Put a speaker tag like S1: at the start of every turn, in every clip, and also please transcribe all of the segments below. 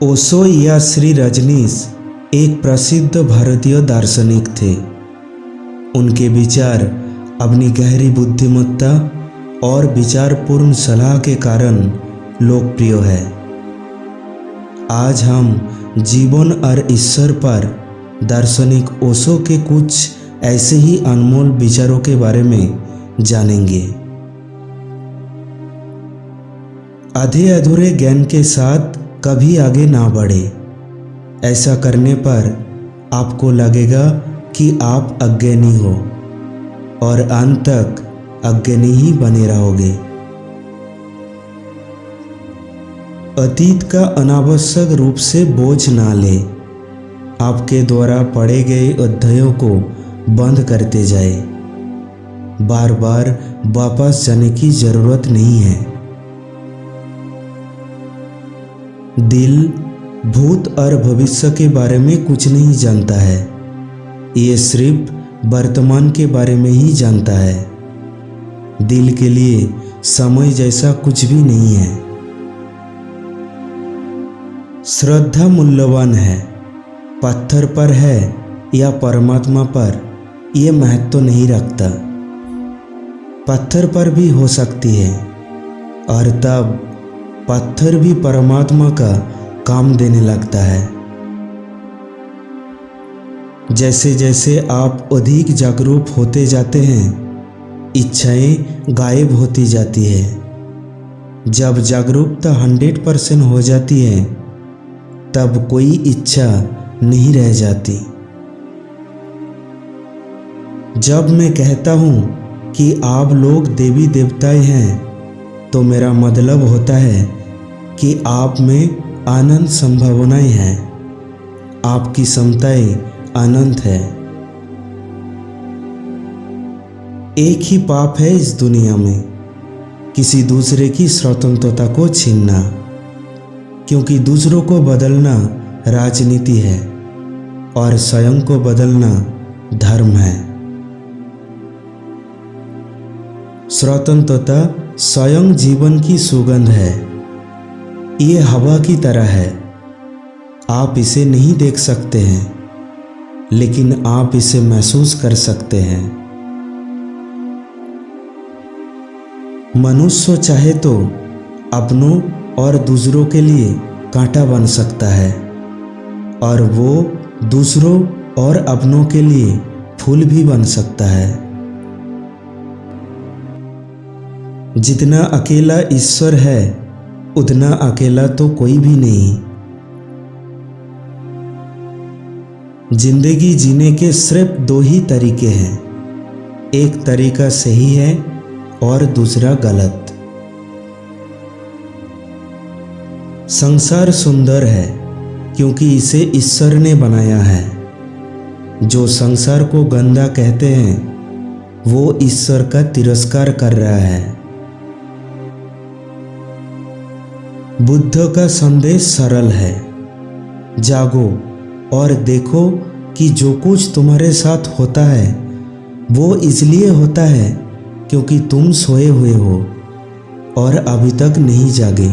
S1: ओशो या श्री रजनीश एक प्रसिद्ध भारतीय दार्शनिक थे। उनके विचार अपनी गहरी बुद्धिमत्ता और विचारपूर्ण सलाह के कारण लोकप्रिय है। आज हम जीवन और ईश्वर पर दार्शनिक ओशो के कुछ ऐसे ही अनमोल विचारों के बारे में जानेंगे। आधे अधूरे ज्ञान के साथ कभी आगे ना बढ़े। ऐसा करने पर आपको लगेगा कि आप अज्ञानी हो और अंत तक अज्ञानी ही बने रहोगे। अतीत का अनावश्यक रूप से बोझ ना ले। आपके द्वारा पढ़े गए अध्यायों को बंद करते जाए। बार बार वापस जाने की जरूरत नहीं है। दिल भूत और भविष्य के बारे में कुछ नहीं जानता है। ये सिर्फ वर्तमान के बारे में ही जानता है। दिल के लिए समय जैसा कुछ भी नहीं है। श्रद्धा मूल्यवान है। पत्थर पर है या परमात्मा पर, यह महत्व नहीं रखता। पत्थर पर भी हो सकती है और तब पत्थर भी परमात्मा का काम देने लगता है। जैसे जैसे आप अधिक जागरूक होते जाते हैं, इच्छाएं गायब होती जाती है। जब जागरूकता 100% हो जाती है, तब कोई इच्छा नहीं रह जाती। जब मैं कहता हूँ कि आप लोग देवी देवताएं हैं, तो मेरा मतलब होता है कि आप में अनंत संभावनाएं हैं। आपकी क्षमताएं अनंत है। एक ही पाप है इस दुनिया में, किसी दूसरे की स्वतंत्रता को छीनना, क्योंकि दूसरों को बदलना राजनीति है और स्वयं को बदलना धर्म है। स्वतंत्रता स्वयं जीवन की सुगंध है। ये हवा की तरह है। आप इसे नहीं देख सकते हैं, लेकिन आप इसे महसूस कर सकते हैं। मनुष्य चाहे तो अपनों और दूसरों के लिए कांटा बन सकता है और वो दूसरों और अपनों के लिए फूल भी बन सकता है। जितना अकेला ईश्वर है, उतना अकेला तो कोई भी नहीं। जिंदगी जीने के सिर्फ 2 ही तरीके हैं। एक तरीका सही है और दूसरा गलत। संसार सुंदर है क्योंकि इसे ईश्वर ने बनाया है। जो संसार को गंदा कहते हैं, वो ईश्वर का तिरस्कार कर रहा है। बुद्ध का संदेश सरल है। जागो और देखो कि जो कुछ तुम्हारे साथ होता है, वो इसलिए होता है क्योंकि तुम सोए हुए हो और अभी तक नहीं जागे।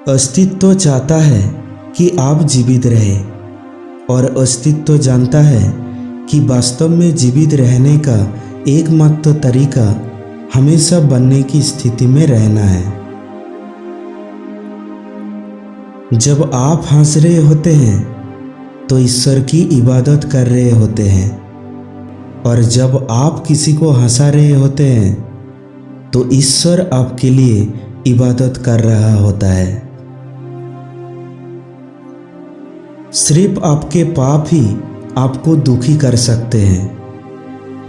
S1: अस्तित्व चाहता है कि आप जीवित रहे और अस्तित्व जानता है कि वास्तव में जीवित रहने का एकमात्र तरीका हमेशा बनने की स्थिति में रहना है। जब आप हंस रहे होते हैं तो ईश्वर की इबादत कर रहे होते हैं, और जब आप किसी को हंसा रहे होते हैं तो ईश्वर आपके लिए इबादत कर रहा होता है। सिर्फ आपके पाप ही आपको दुखी कर सकते हैं,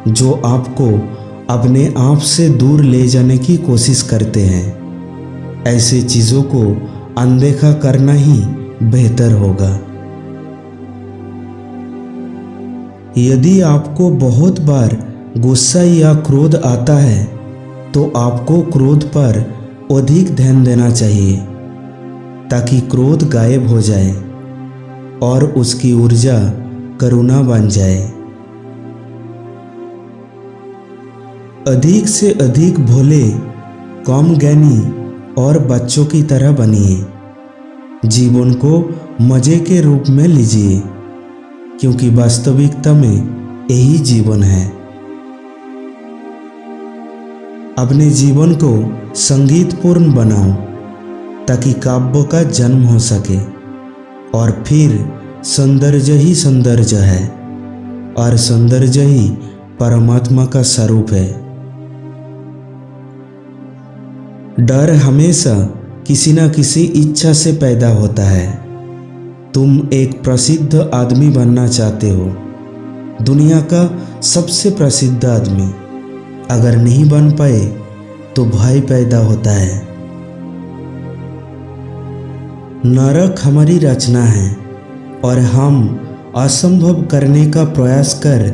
S1: जो आपको अपने आप से दूर ले जाने की कोशिश करते हैं। ऐसे चीज़ों को अनदेखा करना ही बेहतर होगा। यदि आपको बहुत बार गुस्सा या क्रोध आता है, तो आपको क्रोध पर अधिक ध्यान देना चाहिए ताकि क्रोध गायब हो जाए और उसकी ऊर्जा करुणा बन जाए। अधिक से अधिक भोले, कम ज्ञानी और बच्चों की तरह बनिए। जीवन को मज़े के रूप में लीजिए, क्योंकि वास्तविकता में यही जीवन है। अपने जीवन को संगीतपूर्ण बनाओ ताकि काव्य का जन्म हो सके, और फिर सौंदर्य ही सौंदर्य है और सौंदर्य ही परमात्मा का स्वरूप है। डर हमेशा किसी न किसी इच्छा से पैदा होता है। तुम एक प्रसिद्ध आदमी बनना चाहते हो, दुनिया का सबसे प्रसिद्ध आदमी। अगर नहीं बन पाए तो भय पैदा होता है। नरक हमारी रचना है और हम असंभव करने का प्रयास कर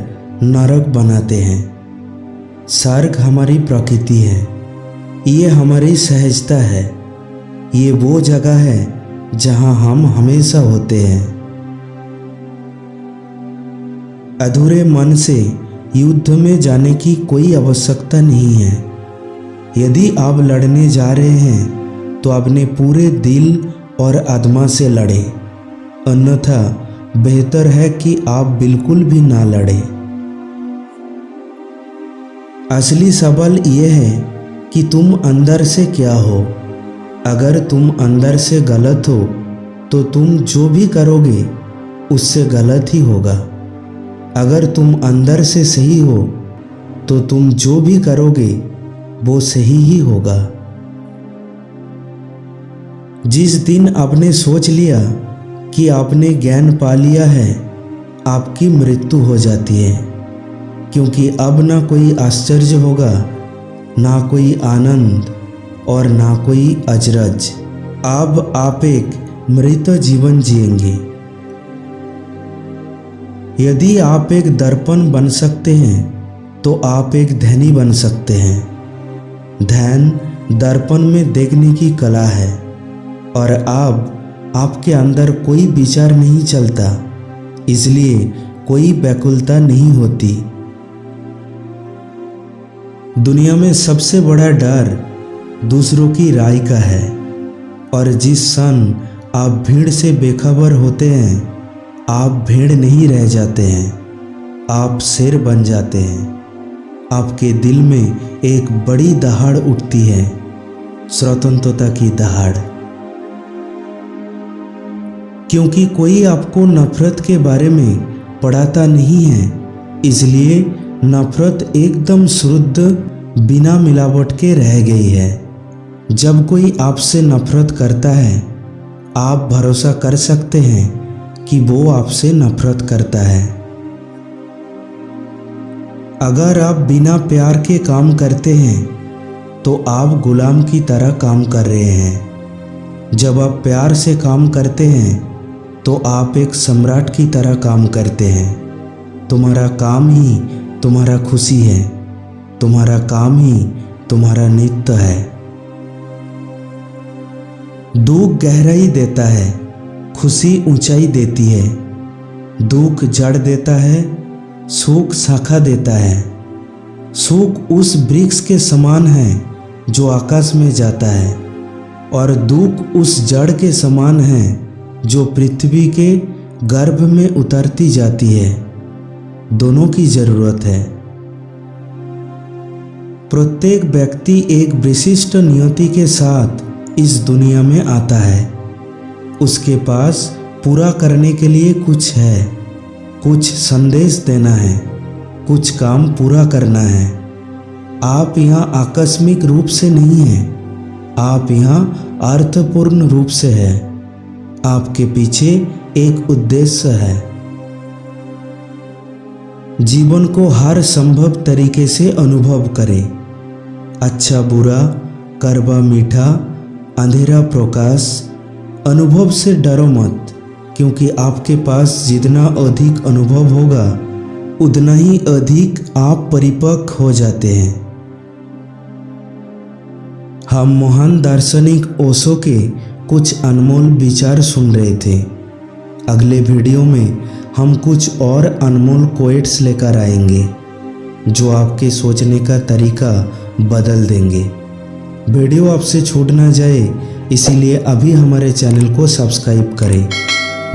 S1: नरक बनाते हैं। स्वर्ग हमारी प्रकृति है, ये हमारी सहजता है। ये वो जगह है जहां हम हमेशा होते हैं। अधूरे मन से युद्ध में जाने की कोई आवश्यकता नहीं है। यदि आप लड़ने जा रहे हैं तो अपने पूरे दिल और आत्मा से लड़ें, अन्यथा बेहतर है कि आप बिल्कुल भी ना लड़ें। असली सवाल यह है कि तुम अंदर से क्या हो। अगर तुम अंदर से गलत हो तो तुम जो भी करोगे उससे गलत ही होगा। अगर तुम अंदर से सही हो तो तुम जो भी करोगे वो सही ही होगा। जिस दिन आपने सोच लिया कि आपने ज्ञान पा लिया है, आपकी मृत्यु हो जाती है, क्योंकि अब ना कोई आश्चर्य होगा, ना कोई आनंद और ना कोई अजरज। अब आप एक मृत जीवन जिएंगे। यदि आप एक दर्पण बन सकते हैं तो आप एक धनी बन सकते हैं। ध्यान दर्पण में देखने की कला है, और अब आपके अंदर कोई विचार नहीं चलता, इसलिए कोई व्याकुलता नहीं होती। दुनिया में सबसे बड़ा डर दूसरों की राय का है, और जिस क्षण आप भीड़ से बेखबर होते हैं, आप भेड़ नहीं रह जाते हैं, आप शेर बन जाते हैं। आपके दिल में एक बड़ी दहाड़ उठती है, स्वतंत्रता की दहाड़। क्योंकि कोई आपको नफरत के बारे में पढ़ाता नहीं है, इसलिए नफरत एकदम शुद्ध बिना मिलावट के रह गई है। जब कोई आपसे नफरत करता है, आप भरोसा कर सकते हैं कि वो आपसे नफरत करता है। अगर आप बिना प्यार के काम करते हैं तो आप गुलाम की तरह काम कर रहे हैं। जब आप प्यार से काम करते हैं तो आप एक सम्राट की तरह काम करते हैं। तुम्हारा काम ही तुम्हारा खुशी है, तुम्हारा काम ही तुम्हारा नित्य है। दुख गहराई देता है, खुशी ऊंचाई देती है। दुख जड़ देता है, सुख शाखा देता है। सुख उस वृक्ष के समान है जो आकाश में जाता है, और दुख उस जड़ के समान है जो पृथ्वी के गर्भ में उतरती जाती है। दोनों की जरूरत है। प्रत्येक व्यक्ति एक विशिष्ट नियति के साथ इस दुनिया में आता है। उसके पास पूरा करने के लिए कुछ है, कुछ संदेश देना है, कुछ काम पूरा करना है। आप यहाँ आकस्मिक रूप से नहीं हैं, आप यहाँ अर्थपूर्ण रूप से हैं। आपके पीछे एक उद्देश्य है। जीवन को हर संभव तरीके से अनुभव करें। अच्छा बुरा, कड़वा मीठा, अंधेरा प्रकाश। अनुभव से डरो मत, क्योंकि आपके पास जितना अधिक अनुभव होगा उतना ही अधिक आप परिपक्व हो जाते हैं। हम महान दार्शनिक ओशो के कुछ अनमोल विचार सुन रहे थे। अगले वीडियो में हम कुछ और अनमोल कोट्स लेकर आएंगे जो आपके सोचने का तरीका बदल देंगे। वीडियो आपसे छूट ना जाए इसीलिए अभी हमारे चैनल को सब्सक्राइब करें।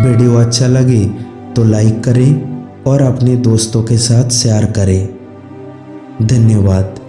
S1: वीडियो अच्छा लगे तो लाइक करें और अपने दोस्तों के साथ शेयर करें। धन्यवाद।